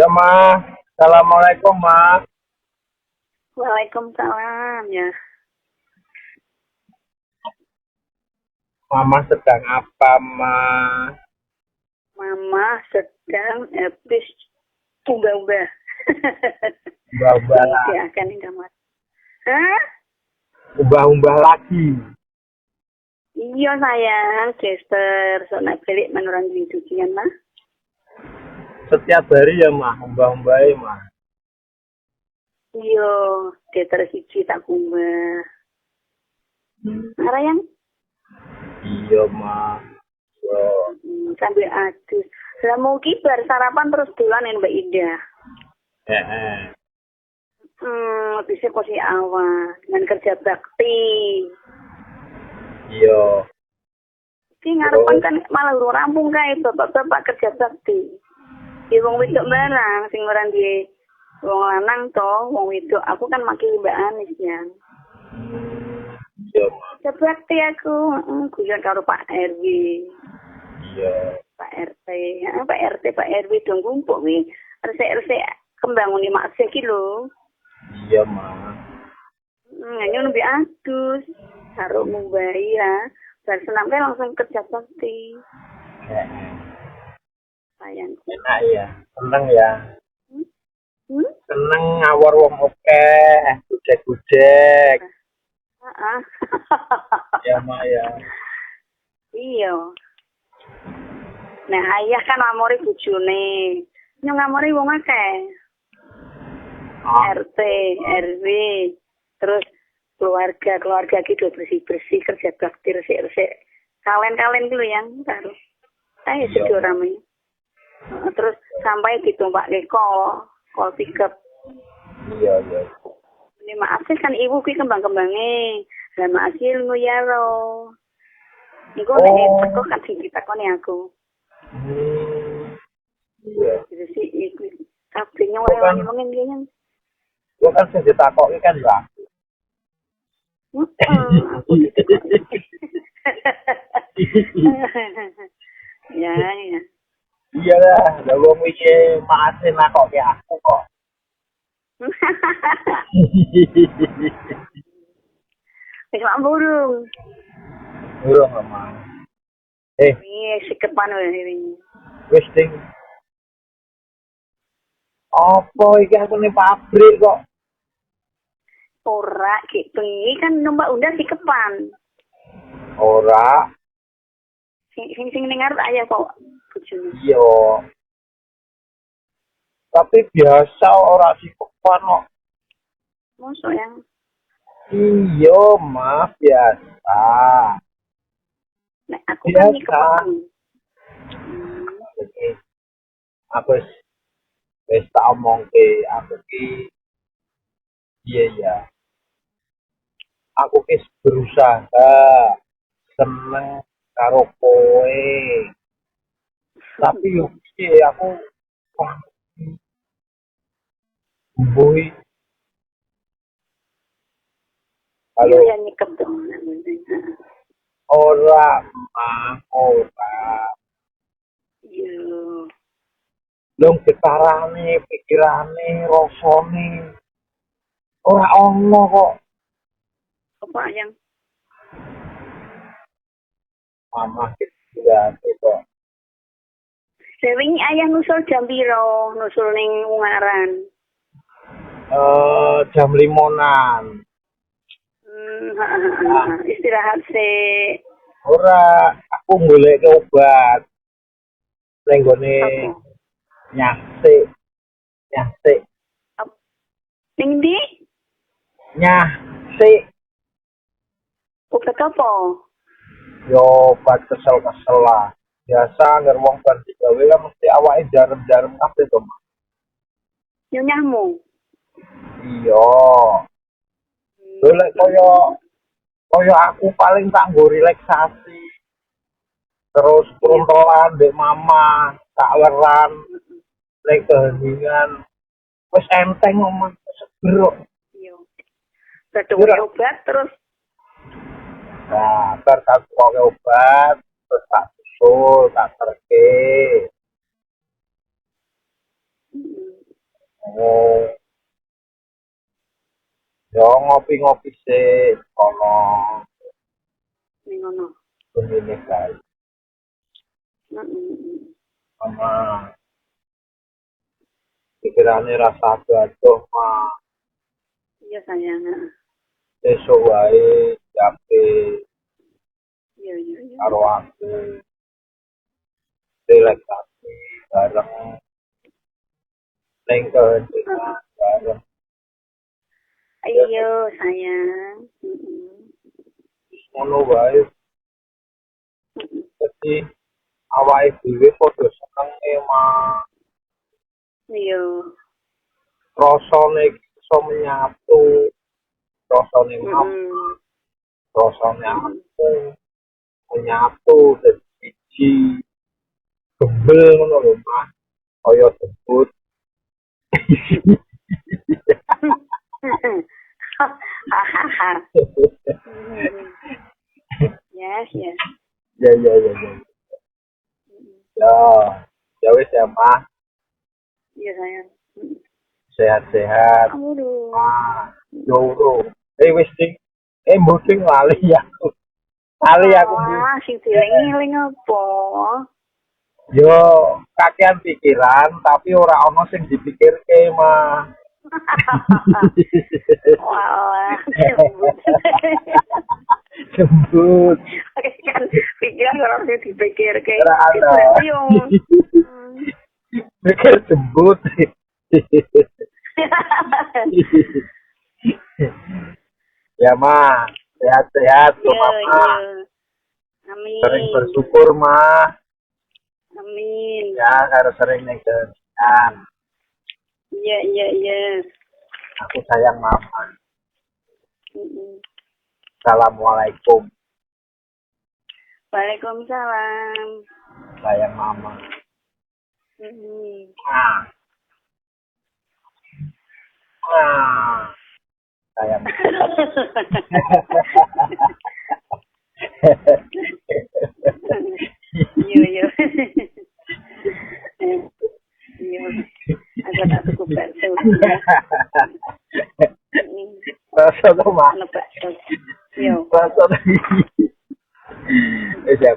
Ya, Ma. Assalamualaikum, Ma. Waalaikumsalam ya. Mama sedang apa, Ma? Mama sedang habis ubah-ubah. Ubah-ubah. Ini akan di kamar. Hah? Ubah-ubah lagi. Iya sayang, Chester. Soalnya balik menurun di cucian mah. Setiap hari ya, Ma. Ubah-ubah, Ma. Iya, Chester siji tak kumbah. Arah yang Iya, Ma. Yo. sambil adus. Lah mau kibar sarapan terus duluan Mbak Ida. Eh. Bisa kosi awal dengan kerja bakti. Iya. Ki ngarepan kan malah urung rampung kae bapak-bapak kerja bakti. Di wong wedok barang sing ora duwe wong lanang to, wong wedok aku kan makin Mbak Anis ya. Iya, Ma. Kerja bakti aku, guyon karo Pak RW. Iya. Pak RT, Pak RT, Pak RW dong kumpul wi. RC kembangune maksih ki lho. Iya, Ma. Nyanyi lebih adus. Taruh mumbai ya. Dan senamnya langsung kerja bakti. Eh. Sayang. Enak ya. Seneng ya. Hmm? Seneng ngawur wong oke. Gujek-gujek. Heeh. Ya, Ma ya. Iya. Nah, ayah kan ngamori bojone. Nyong ngamori wong akeh. RT, RW, terus keluarga gitu bersih-bersih kerja bakti resik-resik. Kalen-kalen dulu yang taruh. Ayo sedo rame. Terus sampai ditumpak ke kol pickup. Iya. Ini maafin kan ibu ki kembang-kembange. Lah maafin nguyaro. Iku nek teko kan sing ditakoni aku. Iya. Jadi si iku kabehnya wani wong ngene. Gua kan sing ditakoki kan ya. Ya. Iya lah, lha wong iki masih nakoki aku kok. Wis burung. Burung emang. Iya, sikepan wae. Wis ding. Apa iki aku ning pabrik kok. Ora ki bengi kan numpak undang sikepan. Ora. Sing ning ngarep ayah kok bojone. Iya. Tapi biasa ora sikepan kok. Mosok yang Iya, Ma, biasa. nek aku kan sikepan. Aku wis tak omongke aku ki iya. Aku ki berusaha seneng karo kowe. Tapi yo piye aku boy. Halo. Iya nyikep dong. Ora, Ma, ora. Iya. Dong getarane, pikirane, rasane. Ora ono kok. Apa yang Mama ya itu. sering ayah nusul jam piro? Nusul ning Ungaran. Jam 5-an. Istirahat sih. Ora, aku golek obat. Ning gone nyasik. Ning ndi? Nyasik. Obat apa? Yo obat kesel-kesel lah. Biasa ngger wong bar digawe kan mesti awake jarem-jarem kabeh to. Nyonyahmu. Iya. Golek koyo aku paling tak nggo relaksasi. Terus kruntelan ndek mama, tak weran ning keheningan. Wis enteng omah seger. Iya. Badhe obat terus Nah, bar tak tukoke obat, terus tak susul, tak terke. Yo ngopi-ngopi sih kono Ning ngono. ini guys. Heeh. Sama pikirannya rasa gaduh mah Iya sayang. esok wae jape Iya. karo aku relaksasi bareng ning kehendak bareng Ayo sayang. ngono wae. Jadi awake dhewe padha senenge mah Iya. rasane iso menyatu rasane mampu rasane aku menyatu dadi siji gembel ngono lho Mas kaya sebut Hahaha. Yes. ya ya wis ya Mas Iya sayang. sehat-sehat Aduh. yo wis sing mbuding lali aku Wah, sing dieling-eling apa? yo kakean pikiran tapi ora ono sing dipikirke mah. Wah, Jembut. kan pikiran orang sing dipikir kayak Ora ono. Pikir jembut. Ya mah, sehat-sehat tuh mama. Amin. Sering bersyukur mah. Amin. Ya harus sering nih kerjaan. Iya. Aku sayang mama. Assalamualaikum. Waalaikumsalam. Sayang mama. Sayang. Iya. Agak tak cukup bakso. Bakso tuh mah. Bakso. Iya. Bakso. Ya,